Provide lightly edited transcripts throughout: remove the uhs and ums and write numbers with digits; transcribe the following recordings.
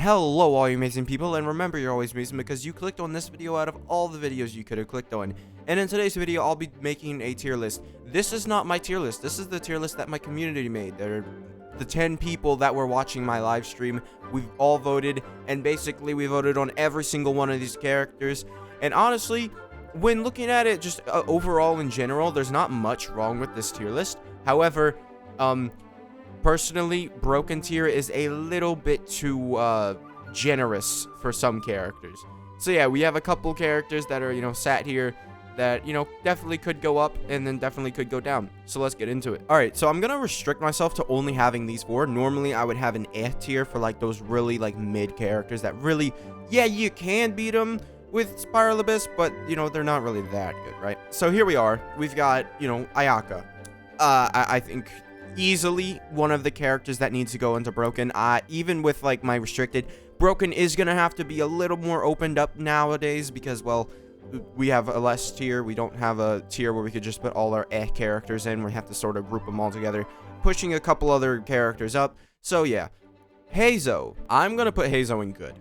Hello all you amazing people, and remember you're always amazing because you clicked on this video out of all the videos you could have clicked on. And in today's video I'll be making a tier list. This is not my tier list, this is the tier list that my community made. They're the 10 people that were watching my live stream. We've all voted, and basically we voted on every single one of these characters. And honestly, when looking at it just overall in general, there's not much wrong with this tier list. However, personally, broken tier is a little bit too generous for some characters. So yeah, we have a couple characters that are, sat here that, definitely could go up and then definitely could go down. So let's get into it. All right, so I'm going to restrict myself to only having these 4. Normally, I would have an F tier for like those really like mid characters that really, yeah, you can beat them with Spiral Abyss, but, they're not really that good, right? So here we are. We've got, Ayaka. I think easily one of the characters that needs to go into broken. Even with like my restricted, broken is gonna have to be a little more opened up nowadays because, well, we have a less tier. We don't have a tier where we could just put all our characters in. We have to sort of group them all together, pushing a couple other characters up. So yeah, Hazo. I'm gonna put Hazo in good.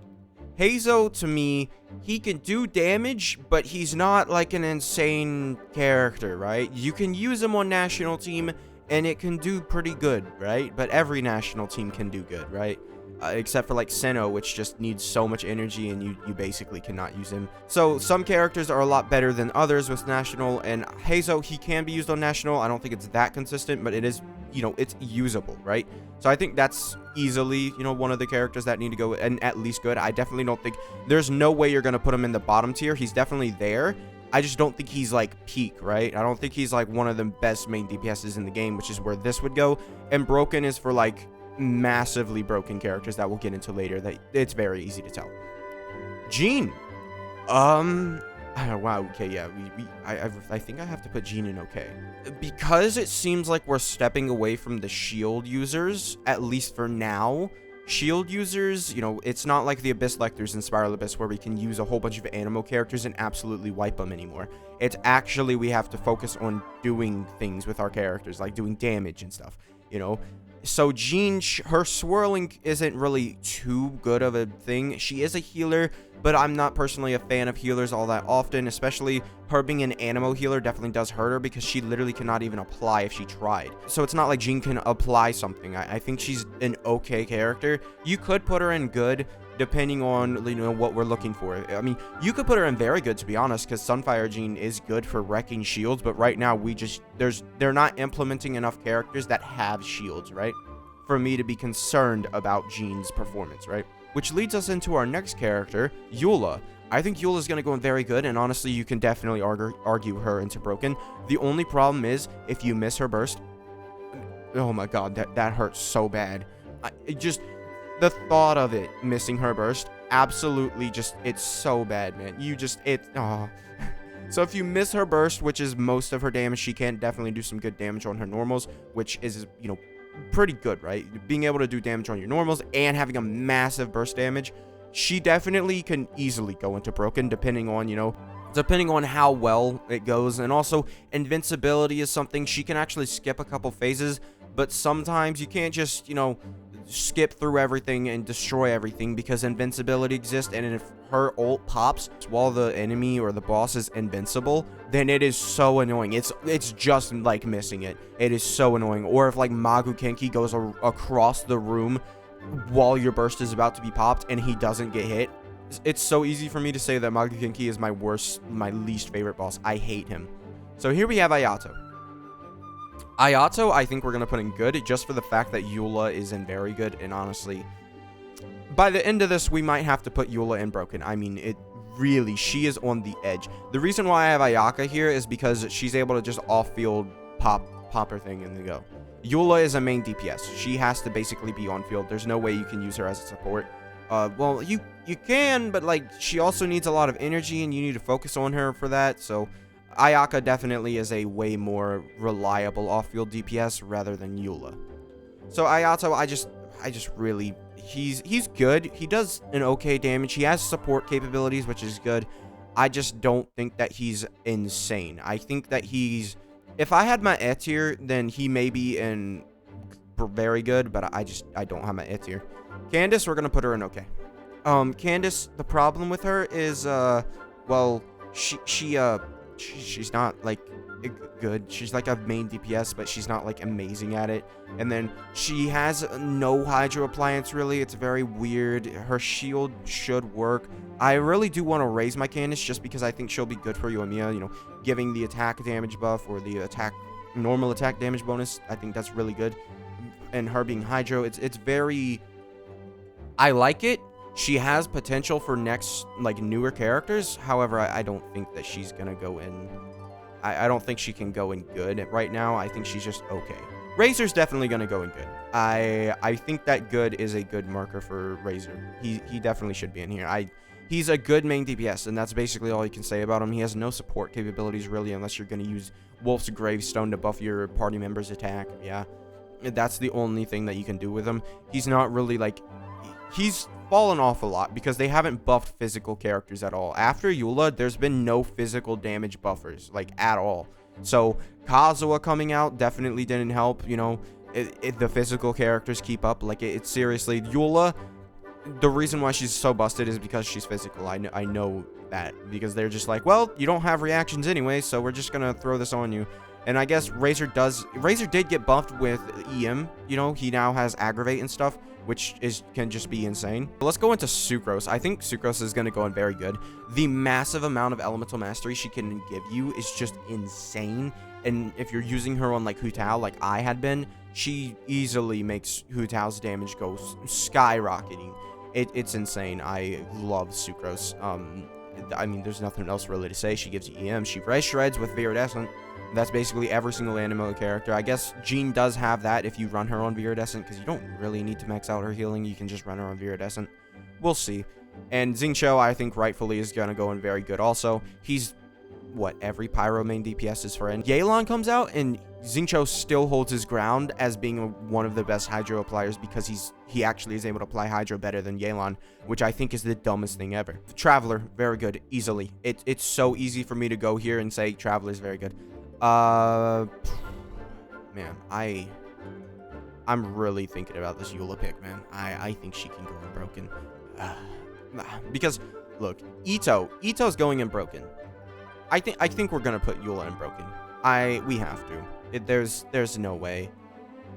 Hazo, to me, he can do damage, but he's not like an insane character, right? You can use him on national team and it can do pretty good, right? But every national team can do good, right? Except for like Senna, which just needs so much energy and you basically cannot use him. So some characters are a lot better than others with national, and Hazo, he can be used on national. I don't think it's that consistent, but it is, it's usable, right? So I think that's easily, one of the characters that need to go and at least good. I definitely don't think, there's no way you're going to put him in the bottom tier. He's definitely there. I just don't think he's like peak, right? I don't think he's like one of the best main DPSs in the game, which is where this would go. And broken is for like massively broken characters that we'll get into later, that it's very easy to tell. Jean. Wow, okay, yeah, I think I have to put Jean in okay. Because it seems like we're stepping away from the shield users, at least for now. Shield users, it's not like the Abyss Lectors in Spiral Abyss where we can use a whole bunch of Anemo characters and absolutely wipe them anymore. It's actually, we have to focus on doing things with our characters, like doing damage and stuff, So Jean, her swirling isn't really too good of a thing. She is a healer, but I'm not personally a fan of healers all that often, especially her being an Anemo healer definitely does hurt her because she literally cannot even apply if she tried. So it's not like Jean can apply something. I think she's an okay character. You could put her in good depending on, what we're looking for. I mean, you could put her in very good, to be honest, because Sunfire Jean is good for wrecking shields, but right now they're not implementing enough characters that have shields, right? For me to be concerned about Jean's performance, right? Which leads us into our next character, Eula. I think Eula is going to go in very good, and honestly, you can definitely argue her into broken. The only problem is, if you miss her burst, oh my god, that hurts so bad. The thought of it, missing her burst, absolutely it's so bad, man. So if you miss her burst, which is most of her damage, she can definitely do some good damage on her normals, which is, pretty good, right? Being able to do damage on your normals and having a massive burst damage, she definitely can easily go into broken, depending on how well it goes. And also, invincibility is something she can actually skip a couple phases, but sometimes you can't just, skip through everything and destroy everything because invincibility exists, and if her ult pops while the enemy or the boss is invincible, then it is so annoying. It's just like missing it. It is so annoying. Or if like Magu Kenki goes across the room while your burst is about to be popped and he doesn't get hit, it's so easy for me to say that Magu Kenki is my least favorite boss. I hate him. So here we have Ayato. Ayato, I think we're going to put in good, just for the fact that Eula is in very good, and honestly, by the end of this, we might have to put Eula in broken. I mean, she is on the edge. The reason why I have Ayaka here is because she's able to just off-field pop her thing and then go. Eula is a main DPS. She has to basically be on-field. There's no way you can use her as a support. Well, you can, but like, she also needs a lot of energy, and you need to focus on her for that, so Ayaka definitely is a way more reliable off-field DPS rather than Eula. So Ayato, I just really, he's good. He does an okay damage. He has support capabilities, which is good. I just don't think that he's insane. I think that if I had my E tier, then he may be in very good, but I don't have my E tier. Candace, we're going to put her in okay. Candace, the problem with her is, well, she's not, like, good. She's, like, a main DPS, but she's not, like, amazing at it. And then she has no Hydro Appliance, really. It's very weird. Her shield should work. I really do want to raise my Candace just because I think she'll be good for Yoimiya, you know, giving the attack damage buff or the normal attack damage bonus. I think that's really good. And her being Hydro, it's very... I like it. She has potential for next, like, newer characters. However, I don't think that she's gonna go in. I don't think she can go in good right now. I think she's just okay. Razor's definitely gonna go in good. I think that good is a good marker for Razor. He definitely should be in here. He's a good main DPS, and that's basically all you can say about him. He has no support capabilities, really, unless you're gonna use Wolf's Gravestone to buff your party member's attack. Yeah, that's the only thing that you can do with him. He's not really, like... He's fallen off a lot because they haven't buffed physical characters at all. After Eula, there's been no physical damage buffers, like, at all. So, Kazuha coming out definitely didn't help, you know. The physical characters keep up. Like, it's seriously... Eula, the reason why she's so busted is because she's physical. I know that. Because they're just like, well, you don't have reactions anyway, so we're just gonna throw this on you. And I guess Razor did get buffed with EM. You know, he now has Aggravate and stuff, which can just be insane. Let's go into Sucrose. I think Sucrose is going to go in very good. The massive amount of elemental mastery she can give you is just insane. And if you're using her on, like, Hu Tao, like I had been, she easily makes Hu Tao's damage go skyrocketing. It's insane. I love Sucrose. I mean, there's nothing else really to say. She gives you EM. She res shreds with Viridescent. That's basically every single anime character. I guess Jean does have that if you run her on Viridescent, because you don't really need to max out her healing. You can just run her on Viridescent. We'll see. And Xingqiu, I think, rightfully is going to go in very good also. He's, what, every Pyro main DPS's friend. Yelan comes out, and Xingqiu still holds his ground as being one of the best Hydro appliers because he actually is able to apply Hydro better than Yelan, which I think is the dumbest thing ever. The Traveler, very good, easily. It's so easy for me to go here and say Traveler's very good. Man, I'm really thinking about this Eula pick, man. I think she can go in broken. Because, look, Ito's going in broken. I think we're gonna put Eula in broken. We have to. There's no way.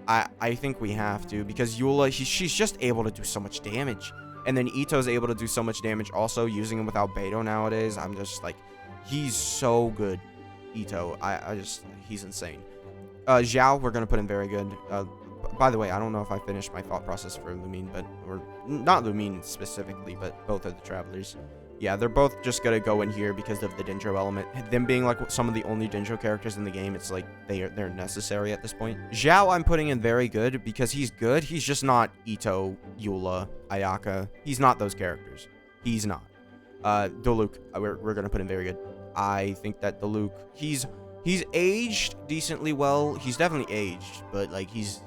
I think we have to, because Eula, she's just able to do so much damage. And then Ito's able to do so much damage also, using him without Beto nowadays. I'm just like, he's so good. Ito, he's insane. Xiao, we're gonna put him very good. By the way, I don't know if I finished my thought process for Lumine, or not Lumine specifically, but both of the Travelers. Yeah, they're both just gonna go in here because of the Dendro element. Them being like some of the only Dendro characters in the game, it's like they're necessary at this point. Xiao, I'm putting in very good because he's good. He's just not Ito, Eula, Ayaka. He's not those characters. He's not. Diluc, we're gonna put him very good. I think that Diluc, he's aged decently well. He's definitely aged, but like he's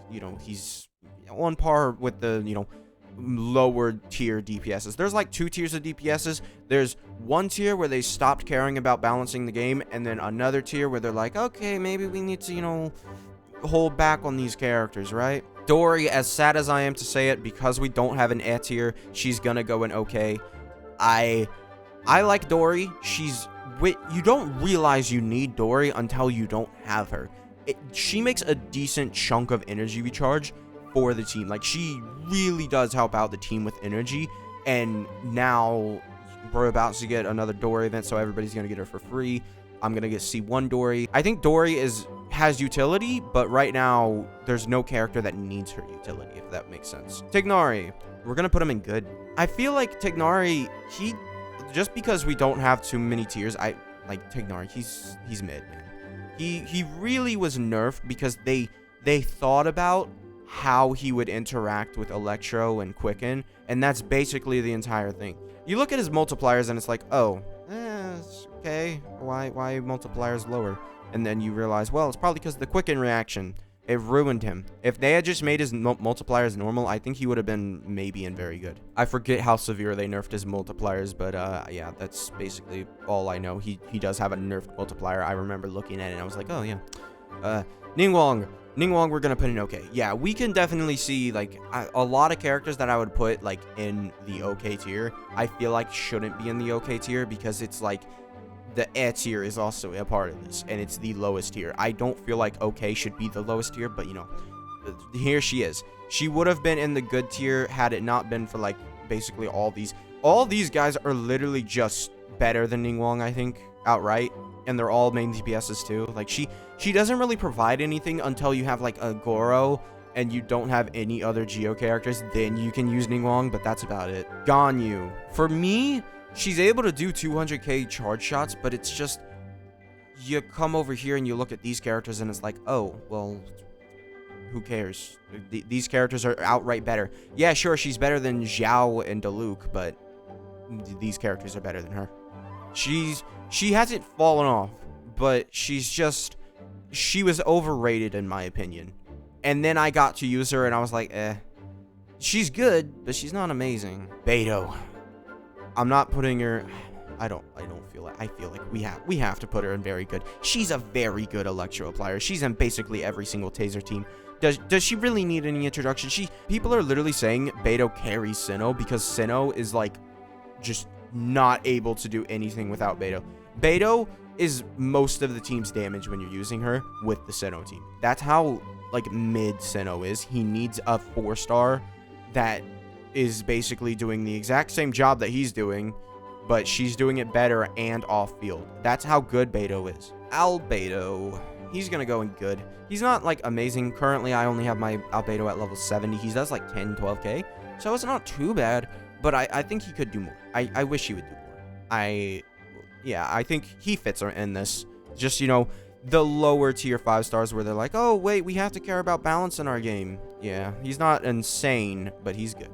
on par with the, lower tier DPSs. There's like 2 tiers of DPSs. There's one tier where they stopped caring about balancing the game, and then another tier where they're like, okay, maybe we need to, hold back on these characters, right? Dory, as sad as I am to say it, because we don't have an E tier, she's gonna go in okay. I like Dory. You don't realize you need Dory until you don't have her. She makes a decent chunk of energy recharge for the team. Like, she really does help out the team with energy. And now we're about to get another Dory event, so everybody's going to get her for free. I'm going to get C1 Dory. I think Dory has utility, but right now there's no character that needs her utility, if that makes sense. Tignari, we're going to put him in good. I feel like Tignari, just because we don't have too many tiers, I like Tignari. He's mid, man. He really was nerfed because they thought about how he would interact with Electro and Quicken, and that's basically the entire thing. You look at his multipliers and it's like, oh, it's okay. Why multipliers lower? And then you realize, well, it's probably because the Quicken reaction. It ruined him. If they had just made his multipliers normal, I think he would have been maybe in very good. I forget how severe they nerfed his multipliers, but yeah, that's basically all I know. He does have a nerfed multiplier. I remember looking at it and I was like, oh yeah. Ningguang. Ningguang, we're gonna put in okay. Yeah, we can definitely see, like, a lot of characters that I would put, like, in the okay tier, I feel like shouldn't be in the okay tier, because it's, like, the tier is also a part of this, and it's the lowest tier. I don't feel like okay should be the lowest tier, but, you know, here she is. She would have been in the good tier had it not been for, like, basically all these. All these guys are literally just better than Ningguang, I think, outright. And they're all main DPSs too. Like, she doesn't really provide anything until you have, like, a Goro and you don't have any other Geo characters. Then you can use Ningguang, but that's about it. Ganyu. For me, she's able to do 200k charge shots, but it's just, you come over here and you look at these characters and it's like, oh, well, who cares? These characters are outright better. Yeah, sure, she's better than Xiao and Diluc, but these characters are better than her. She hasn't fallen off, but she was overrated in my opinion. And then I got to use her and I was like, she's good, but she's not amazing. Beidou. I'm not putting her, I don't feel like, I feel like we have to put her in very good. She's a very good electro applier. She's in basically every single Taser team. Does she really need any introduction? People are literally saying Beidou carries Sinnoh because Sinnoh is, like, just not able to do anything without Beidou. Beidou is most of the team's damage when you're using her with the Sinnoh team. That's how, like, mid Sinnoh is. He needs a 4-star that is basically doing the exact same job that he's doing, but she's doing it better and off field. That's how good Beidou is. Albedo, he's gonna go in good. He's not, like, amazing. Currently, I only have my Albedo at level 70. He does, like, 10, 12k, so it's not too bad, but I think he could do more. I wish he would do more. Yeah, I think he fits in this. Just, you know, the lower tier 5 stars where they're like, oh, wait, we have to care about balance in our game. Yeah, he's not insane, but he's good.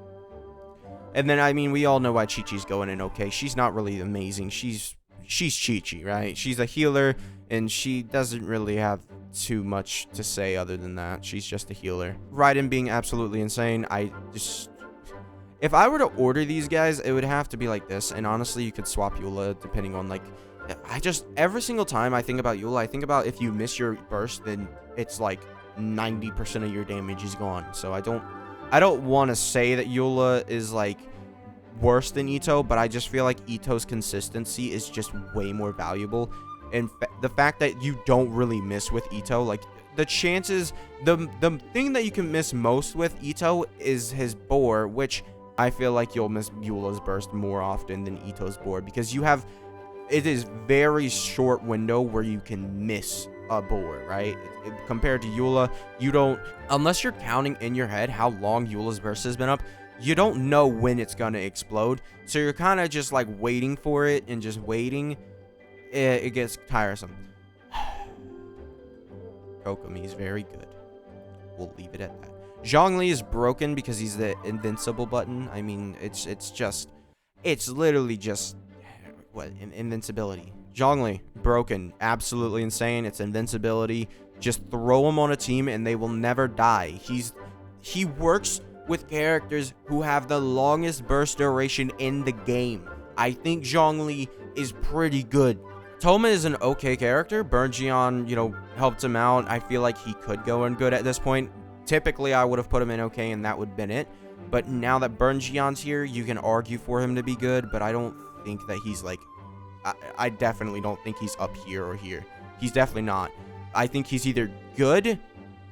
And then, I mean, we all know why Chi-Chi's going in okay. She's not really amazing. She's Chi-Chi, right? She's a healer, and she doesn't really have too much to say other than that. She's just a healer. Raiden being absolutely insane. If I were to order these guys, it would have to be like this. And honestly, you could swap Eula depending on, like, every single time I think about Eula, I think about if you miss your burst, then it's like 90% of your damage is gone. So I don't want to say that Eula is, like, worse than Itto, but I just feel like Itto's consistency is just way more valuable. And the fact that you don't really miss with Itto, like, the chances, the thing that you can miss most with Itto is his boar, which I feel like you'll miss Eula's burst more often than Itto's boar, because it is very short window where you can miss a boar, right? Compared to Eula, you don't, unless you're counting in your head how long Eula's burst has been up, you don't know when it's gonna explode. So you're kind of just, like, waiting for it and just waiting. It gets tiresome. Kokomi is very good. We'll leave it at that. Zhongli is broken because he's the invincible button. I mean, it's literally just, what, invincibility. Zhongli, broken, absolutely insane. It's invincibility. Just throw him on a team and they will never die. He works with characters who have the longest burst duration in the game. I think Zhongli is pretty good. Toma is an okay character. Bernjian, you know, helped him out. I feel like he could go in good at this point. Typically, I would have put him in okay, and that would have been it. But now that Bernjian's here, you can argue for him to be good, but I don't think that he's, like, I definitely don't think he's up here or here. He's definitely not. I think he's either good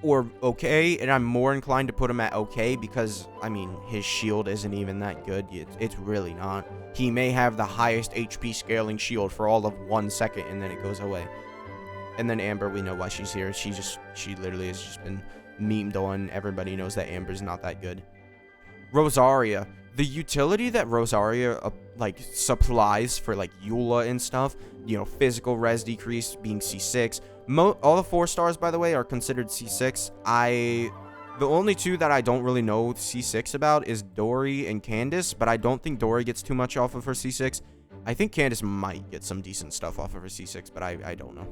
or okay, and I'm more inclined to put him at okay because, I mean, his shield isn't even that good. It's really not. He may have the highest HP scaling shield for all of 1 second, and then it goes away. And then Amber, we know why she's here. She literally has just been memed on. Everybody knows that Amber's not that good. Rosaria. The utility that Rosaria, like, supplies for, like, Eula and stuff, you know, physical res decrease being C6. All the 4 stars, by the way, are considered C6. The only 2 that I don't really know C6 about is Dory and Candace, but I don't think Dory gets too much off of her C6. I think Candace might get some decent stuff off of her C6, but I don't know.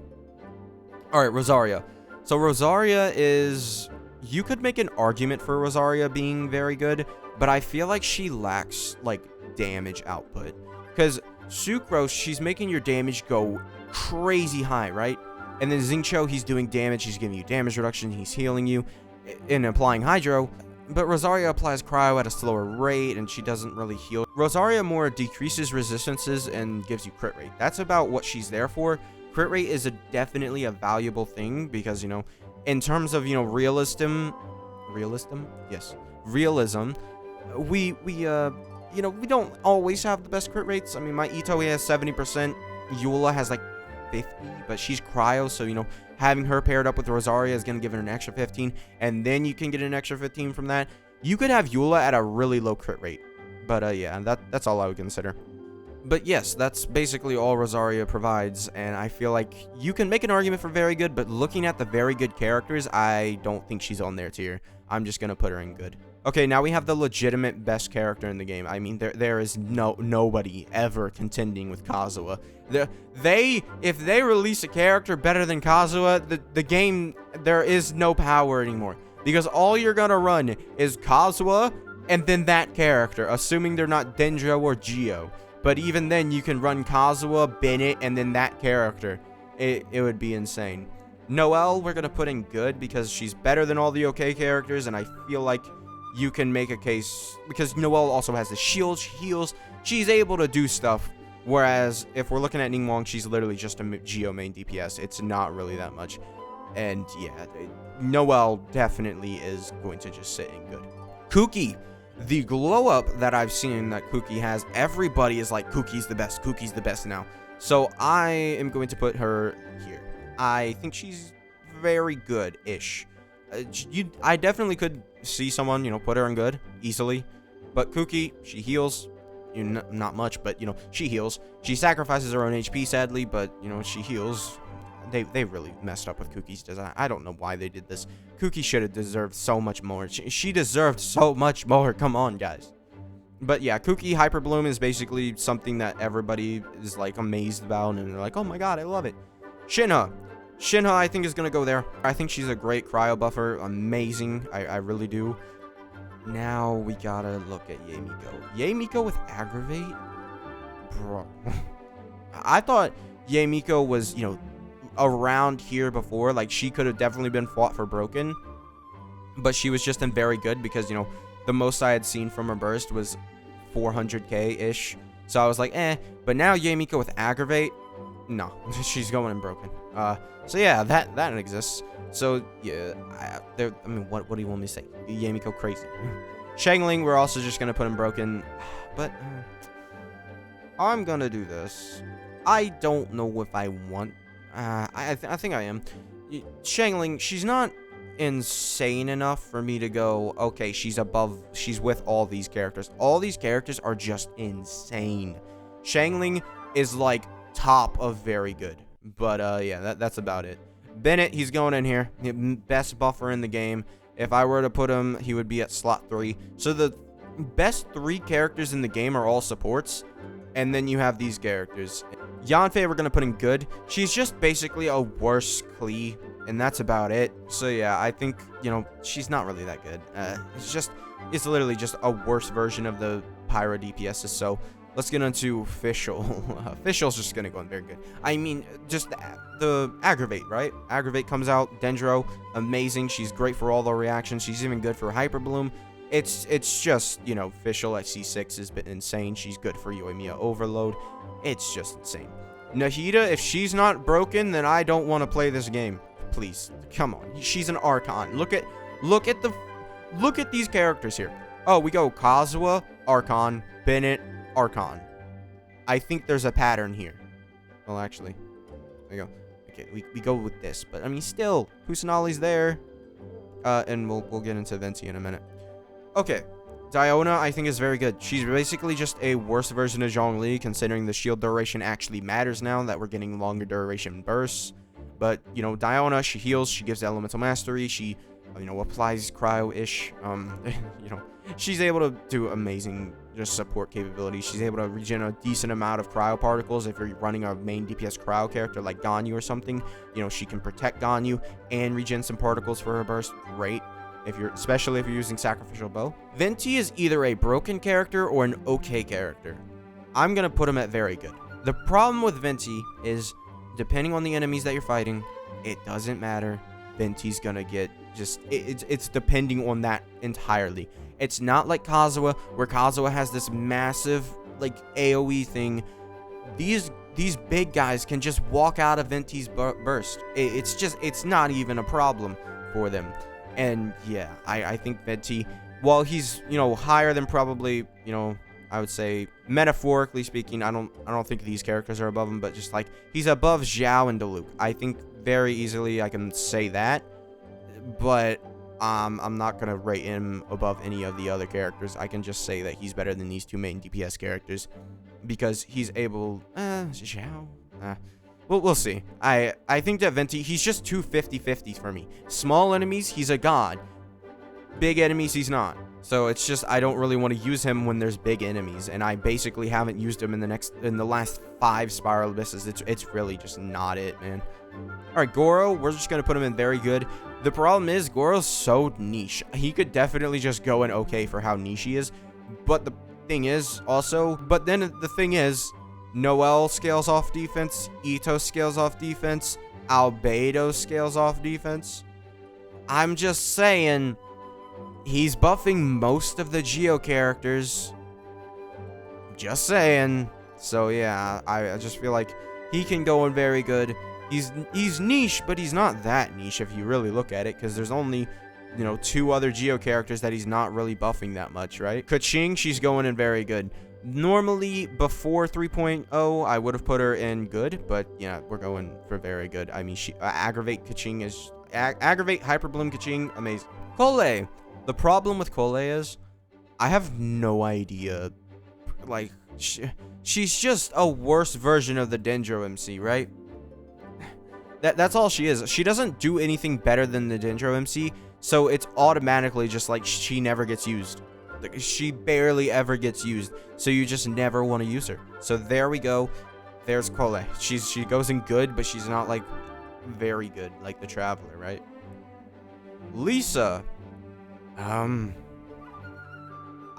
Alright, Rosaria. So Rosaria is... You could make an argument for Rosaria being very good, but I feel like she lacks, like, damage output. Because Sucrose, she's making your damage go crazy high, right? And then Xingqiu, he's doing damage, he's giving you damage reduction, he's healing you, and applying Hydro. But Rosaria applies Cryo at a slower rate, and she doesn't really heal. Rosaria more decreases resistances and gives you crit rate. That's about what she's there for. Crit rate is definitely a valuable thing because, you know, in terms of, you know, realism, yes, realism, we you know, we don't always have the best crit rates. I mean, my Itoi has 70%, Eula has like 50, but she's Cryo, so, you know, having her paired up with Rosaria is going to give her an extra 15, and then you can get an extra 15 from that. You could have Eula at a really low crit rate, but yeah, that's all I would consider. But yes, that's basically all Rosaria provides, and I feel like you can make an argument for very good, but looking at the very good characters, I don't think she's on their tier. I'm just going to put her in good. Okay, now we have the legitimate best character in the game. I mean, there is nobody ever contending with Kazuha. If they release a character better than Kazuha, the game, there is no power anymore. Because all you're gonna run is Kazuha and then that character, assuming they're not Dendro or Geo. But even then, you can run Kazuha, Bennett, and then that character. It would be insane. Noelle, we're gonna put in good because she's better than all the okay characters, and I feel like you can make a case because Noelle also has the shield, she heals, she's able to do stuff. Whereas if we're looking at Ningguang, she's literally just a Geo main DPS. It's not really that much. And yeah, Noelle definitely is going to just sit in good. Kuki, the glow up that I've seen that Kuki has, everybody is like, Kuki's the best now. So I am going to put her here. I think she's very good-ish. I definitely could see someone, you know, put her in good easily. But Kuki, she heals. You know, not much, but, you know, she heals. She sacrifices her own HP, sadly, but, you know, she heals. They really messed up with Kuki's design. I don't know why they did this. Kuki should have deserved so much more. She deserved so much more. Come on, guys. But yeah, Kuki Hyper Bloom is basically something that everybody is like amazed about, and they're like, oh my god, I love it. Shinha, I think, is going to go there. I think she's a great cryo buffer. Amazing. I really do. Now we gotta look at Yaemiko. Yaemiko with Aggravate? Bro. I thought Yaemiko was, you know, around here before. Like, she could have definitely been fought for broken. But she was just in very good because, you know, the most I had seen from her burst was 400k-ish. So I was like, eh. But now Yaemiko with Aggravate? No. She's going in broken. So yeah, that exists. So yeah, I mean, what do you want me to say? Yaemiko crazy. Xiangling, we're also just gonna put in broken, but I'm gonna do this. I don't know if I want. I think I am. Xiangling, she's not insane enough for me to go, okay, she's with all these characters. All these characters are just insane. Xiangling is like top of very good. But yeah, that's about it. Bennett, he's going in here. Best buffer in the game. If I were to put him, he would be at slot 3. So the best 3 characters in the game are all supports. And then you have these characters. Yanfei, we're going to put in good. She's just basically a worse Klee. And that's about it. So yeah, I think, you know, she's not really that good. It's literally just a worse version of the Pyro DPSs. So let's get into Official. Official's just going to go in very good. I mean, just the Aggravate, right? Aggravate comes out. Dendro, amazing. She's great for all the reactions. She's even good for Hyper Bloom. It's just, you know, Official at C6 has been insane. She's good for Yoimiya Overload. It's just insane. Nahida, if she's not broken, then I don't want to play this game. Please, come on. She's an Archon. Look at these characters here. Oh, we go Kazuha, Archon, Bennett, Archon. I think there's a pattern here. Well, actually, there we go. Okay, we go with this, but I mean, still, Kusanali's there, and we'll get into Venti in a minute. Okay, Diona, I think, is very good. She's basically just a worse version of Zhongli, considering the shield duration actually matters now that we're getting longer duration bursts. But, you know, Diona, she heals, she gives elemental mastery, she, you know, applies cryo-ish. You know, she's able to do amazing just support capabilities. She's able to regen a decent amount of cryo particles. If you're running a main DPS cryo character like Ganyu or something, you know, she can protect Ganyu and regen some particles for her burst. Great. Especially if you're using Sacrificial Bow. Venti is either a broken character or an okay character. I'm gonna put him at very good. The problem with Venti is, depending on the enemies that you're fighting, it doesn't matter. Venti's gonna get just it's depending on that entirely. It's not like Kazuha, where Kazuha has this massive like AoE thing. These big guys can just walk out of Venti's burst. It's not even a problem for them. And yeah, I think Venti, while he's, you know, higher than probably, you know, I would say metaphorically speaking, I don't think these characters are above him, but just like he's above Xiao and Diluc. I think very easily I can say that, but I'm not gonna rate him above any of the other characters. I can just say that he's better than these two main DPS characters because he's able. Xiao. Well, we'll see. I think that Venti, he's just too 50-50 for me. Small enemies, he's a god. Big enemies, he's not. So it's just I don't really want to use him when there's big enemies, and I basically haven't used him in the last 5 Spiral Abysses. It's really just not it, man. All right, Goro, we're just gonna put him in very good. The problem is Goro's so niche. He could definitely just go in okay for how niche he is, but the thing is Noelle scales off defense, Ito scales off defense, Albedo scales off defense. I'm just saying, he's buffing most of the Geo characters. Just saying. So yeah, I just feel like he can go in very good. He's niche, but he's not that niche if you really look at it, because there's only, you know, 2 other Geo characters that he's not really buffing that much, right? Keqing, she's going in very good. Normally, before 3.0, I would have put her in good, but yeah, we're going for very good. I mean, she Aggravate Keqing is... Aggravate Hyper Bloom Keqing, amazing. Collei. The problem with Collei is, I have no idea. Like, she's just a worse version of the Dendro MC, right? That's all she is. She doesn't do anything better than the Dendro MC, so it's automatically just like she never gets used. Like, she barely ever gets used, so you just never want to use her. So there we go. There's Collei. She goes in good, but she's not like very good, like the Traveler, right? Lisa.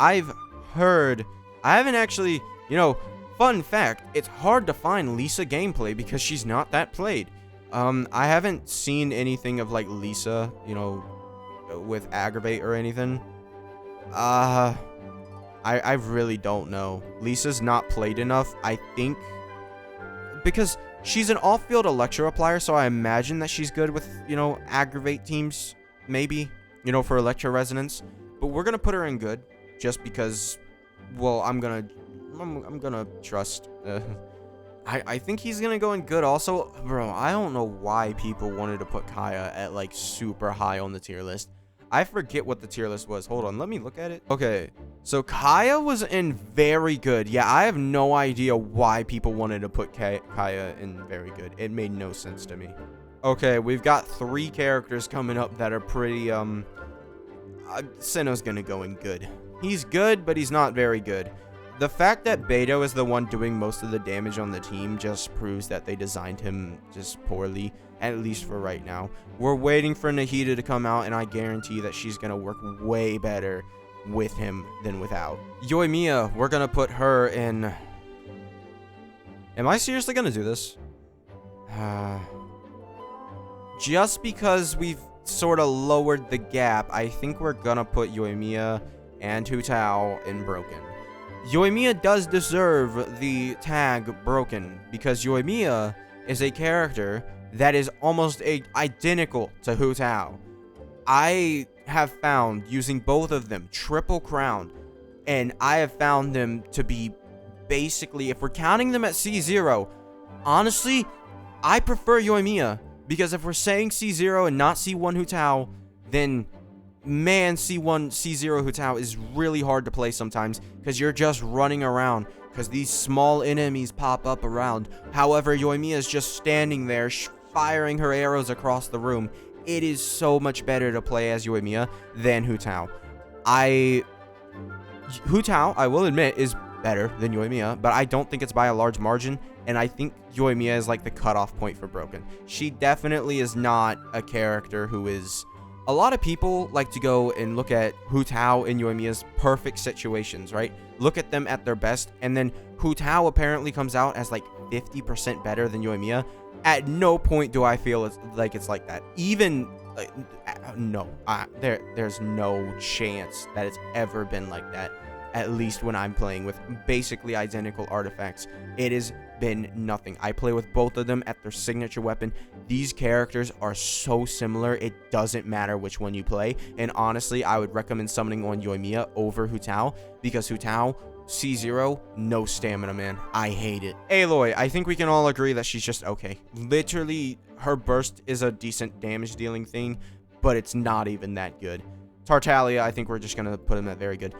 I've heard. I haven't actually, you know, fun fact, it's hard to find Lisa gameplay because she's not that played. I haven't seen anything of like Lisa, you know, with Aggravate or anything. I really don't know. Lisa's not played enough, I think, because she's an off-field Electro Applier, so I imagine that she's good with, you know, Aggravate teams, maybe, you know, for Electro Resonance. But we're gonna put her in good, just because, well, I'm gonna trust. I think he's gonna go in good also. Bro, I don't know why people wanted to put Kaya at like super high on the tier list. I forget what the tier list was. Hold on, let me look at it. Okay, so Kaya was in very good. Yeah, I have no idea why people wanted to put Kaya in very good. It made no sense to me. Okay, we've got 3 characters coming up that are pretty, Sinnoh's gonna go in good. He's good, but he's not very good. The fact that Beidou is the one doing most of the damage on the team just proves that they designed him just poorly, at least for right now. We're waiting for Nahida to come out, and I guarantee that she's going to work way better with him than without. Yoimiya, we're going to put her in... Am I seriously going to do this? Just because we've sort of lowered the gap, I think we're going to put Yoimiya and Hu Tao in Broken. Yoimiya does deserve the tag Broken, because Yoimiya is a character that is almost identical to Hu Tao. I have found, using both of them, triple crowned, and I have found them to be basically, if we're counting them at C0, honestly, I prefer Yoimiya, because if we're saying C0 and not C1 Hu Tao, then man, C1, C0 Hu Tao is really hard to play sometimes, because you're just running around, because these small enemies pop up around. However, Yoimiya is just standing there, firing her arrows across the room. It is so much better to play as Yoimiya than Hu Tao. Hu Tao, I will admit, is better than Yoimiya, but I don't think it's by a large margin, and I think Yoimiya is like the cutoff point for Broken. She definitely is not a character who is A lot of people like to go and look at Hu Tao and Yoimiya's perfect situations, right? Look at them at their best, and then Hu Tao apparently comes out as like 50% better than Yoimiya. At no point do I feel it's like that. Even no, there's no chance that it's ever been like that. At least when I'm playing with basically identical artifacts, it has been nothing. I play with both of them at their signature weapon. These characters are so similar, it doesn't matter which one you play. And honestly, I would recommend summoning on Yoimiya over Hu Tao, because Hu Tao, C0, no stamina, man. I hate it. Aloy, I think we can all agree that she's just okay. Literally, her burst is a decent damage dealing thing, but it's not even that good. Tartaglia, I think we're just gonna put him at very good.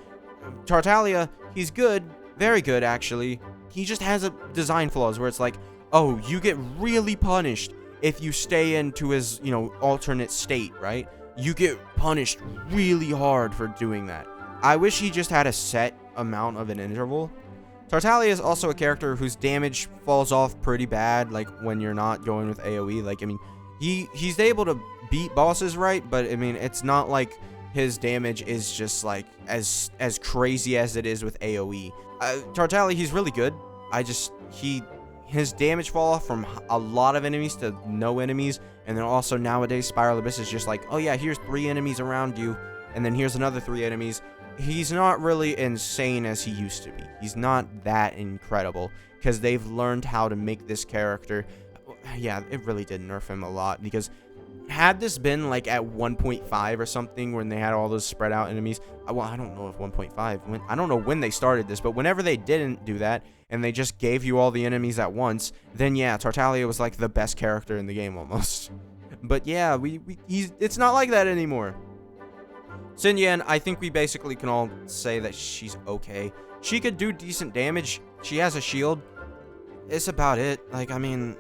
Tartaglia, he's good, very good actually. He just has a design flaws where it's like, oh, you get really punished if you stay into his, alternate state, right? You get punished really hard for doing that. I wish he just had a set amount of an interval. Tartaglia is also a character whose damage falls off pretty bad, like when you're not going with AoE. Like, I mean, he's able to beat bosses, right? But I mean, it's not like his damage is just like as crazy as it is with AoE. Tartaglia, he's really good. His damage fall off from a lot of enemies to no enemies, and then also nowadays Spiral Abyss is just like, oh yeah, here's 3 enemies around you, and then here's another 3 enemies. He's not really insane as he used to be. He's not that incredible, because they've learned how to make this character. Yeah, it really did nerf him a lot, because had this been like at 1.5 or something when they had all those spread out enemies, well, I don't know if 1.5, I don't know when they started this, but whenever they didn't do that and they just gave you all the enemies at once, then yeah, Tartaglia was like the best character in the game almost. But yeah, it's not like that anymore. Xinyan, I think we basically can all say that she's okay. She could do decent damage. She has a shield. It's about it. Like, I mean,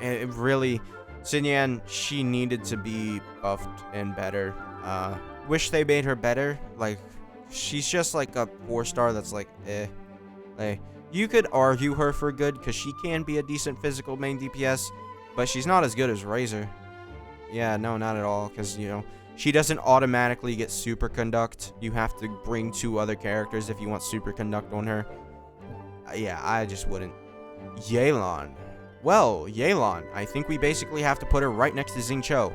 it really... Xinyan, she needed to be buffed and better. Wish they made her better. Like, she's just like a 4-star that's like, eh. Like, you could argue her for good, because she can be a decent physical main DPS, but she's not as good as Razor. Yeah, no, not at all, because, she doesn't automatically get Super Conduct. You have to bring 2 other characters if you want Super Conduct on her. Yeah, I just wouldn't. Yelan. Well, Yelan, I think we basically have to put her right next to Xingqiu.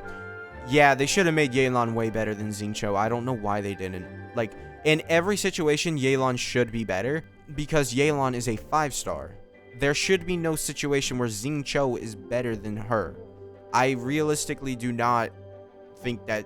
Yeah, they should have made Yelan way better than Xingqiu. I don't know why they didn't. Like, in every situation, Yelan should be better, because Yelan is a 5-star. There should be no situation where Xingqiu is better than her. I realistically do not think that...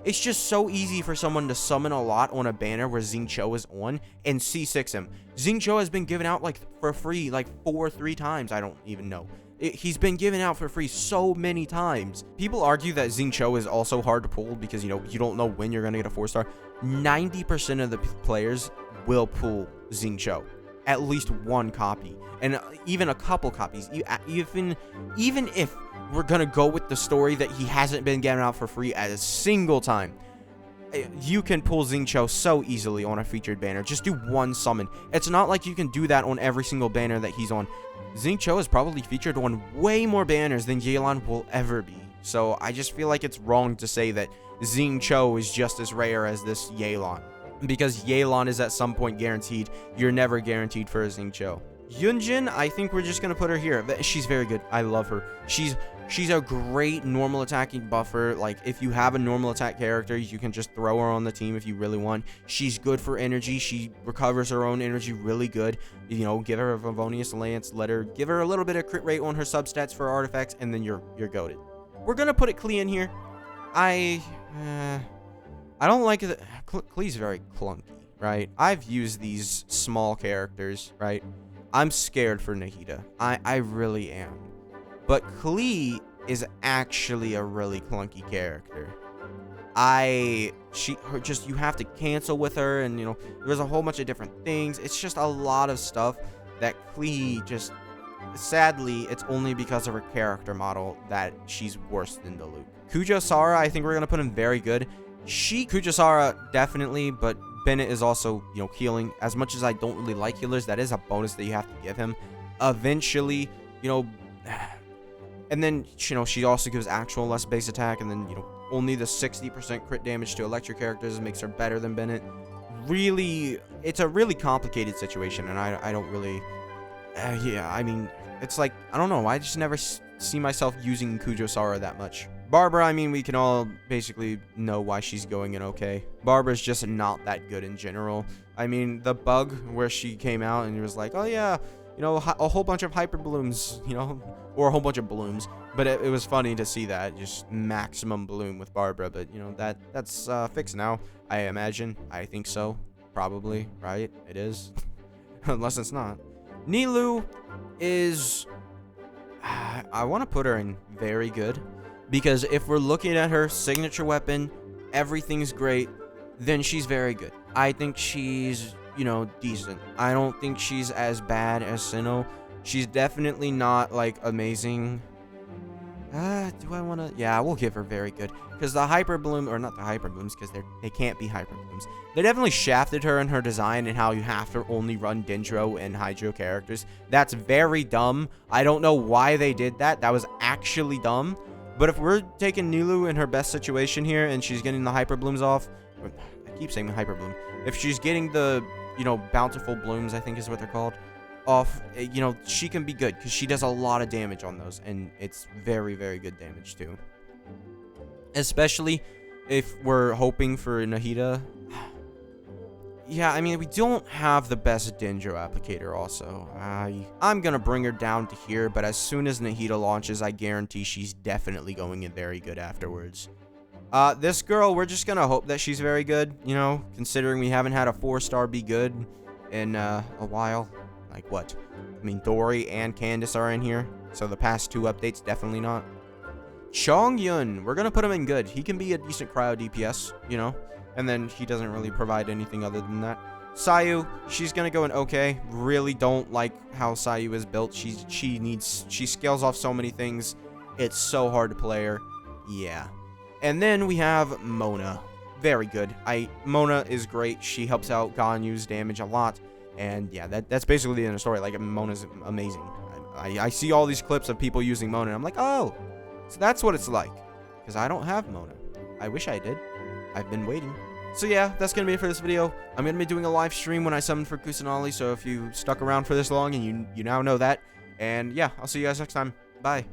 It's just so easy for someone to summon a lot on a banner where Xingqiu is on and C6 him. Xingqiu has been given out like for free like 3 times. I don't even know. He's been given out for free so many times. People argue that Xingqiu is also hard to pull because, you don't know when you're going to get a 4-star. 90% of the players will pull Xingqiu. At least 1 copy. And even a couple copies. Even if we're going to go with the story that he hasn't been given out for free at a single time, you can pull Xingqiu so easily on a featured banner. Just do 1 summon. It's not like you can do that on every single banner that he's on. Xingqiu is probably featured on way more banners than Yelan will ever be. So I just feel like it's wrong to say that Xingqiu is just as rare as this Yelan, because Yelan is at some point guaranteed. You're never guaranteed for a Xingqiu. Yunjin, I think we're just going to put her here. She's very good. I love her. She's a great normal attacking buffer. Like, if you have a normal attack character, you can just throw her on the team if you really want. She's good for energy. She recovers her own energy really good. Give her a Favonius Lance. Give her a little bit of crit rate on her substats for artifacts, and then you're goated. We're going to put it Klee in here. I don't like it. Klee's very clunky, right? I've used these small characters, right? I'm scared for Nahida. I really am. But Klee is actually a really clunky character. You have to cancel with her, and there's a whole bunch of different things. It's just a lot of stuff that Klee just, sadly, it's only because of her character model that she's worse than Diluc. Kujo Sara, I think we're gonna put him very good. Kujo Sara, definitely, but Bennett is also, healing. As much as I don't really like healers, that is a bonus that you have to give him. Eventually, and then, she also gives actual less base attack, and then, only the 60% crit damage to electric characters makes her better than Bennett. Really, it's a really complicated situation, and I don't really, yeah, I mean, it's like, I don't know, I just never see myself using Kujo-Sara that much. Barbara, I mean, we can all basically know why she's going in okay. Barbara's just not that good in general. I mean, the bug where she came out and it was like, oh yeah, you know, a whole bunch of hyper blooms, you know, or a whole bunch of blooms. But it was funny to see that, just maximum bloom with Barbara. But, you know, that's fixed now, I imagine. I think so. Probably, right? It is. Unless it's not. Nilou is... I want to put her in very good. Because if we're looking at her signature weapon, everything's great, then she's very good. I think she's, you know, decent. I don't think she's as bad as Sinnoh. She's definitely not, like, amazing. Do I want to? Yeah, we'll give her very good. Because the Hyper Bloom, or not the Hyper Blooms, because they can't be Hyper Blooms. They definitely shafted her in her design and how you have to only run Dendro and Hydro characters. That's very dumb. I don't know why they did that. That was actually dumb. But if we're taking Nilou in her best situation here and she's getting the Hyper Blooms off, I keep saying the Hyper Bloom. If she's getting the, you know, Bountiful Blooms, I think is what they're called, off, you know, she can be good because she does a lot of damage on those, and it's very, very good damage too. Especially if we're hoping for Nahida. Yeah, I mean, we don't have the best Dendro applicator also. I'm gonna bring her down to here, but as soon as Nahida launches, I guarantee she's definitely going in very good afterwards. This girl, we're just gonna hope that she's very good, you know, considering we haven't had a 4-star be good in a while. Like, what? I mean, Dory and Candace are in here, so the past 2 updates, definitely not. Chongyun, we're gonna put him in good. He can be a decent cryo DPS, you know, and then he doesn't really provide anything other than that. Sayu, she's gonna go in okay. Really don't like how Sayu is built. She scales off so many things. It's so hard to play her. Yeah. And then we have Mona. Very good. Mona is great. She helps out Ganyu's damage a lot. And yeah, that's basically the end of the story. Like, Mona's amazing. I see all these clips of people using Mona, and I'm like, oh, so that's what it's like. Because I don't have Mona. I wish I did. I've been waiting. So yeah, that's going to be it for this video. I'm going to be doing a live stream when I summon for Kusanali, so if you stuck around for this long and you now know that. And yeah, I'll see you guys next time. Bye.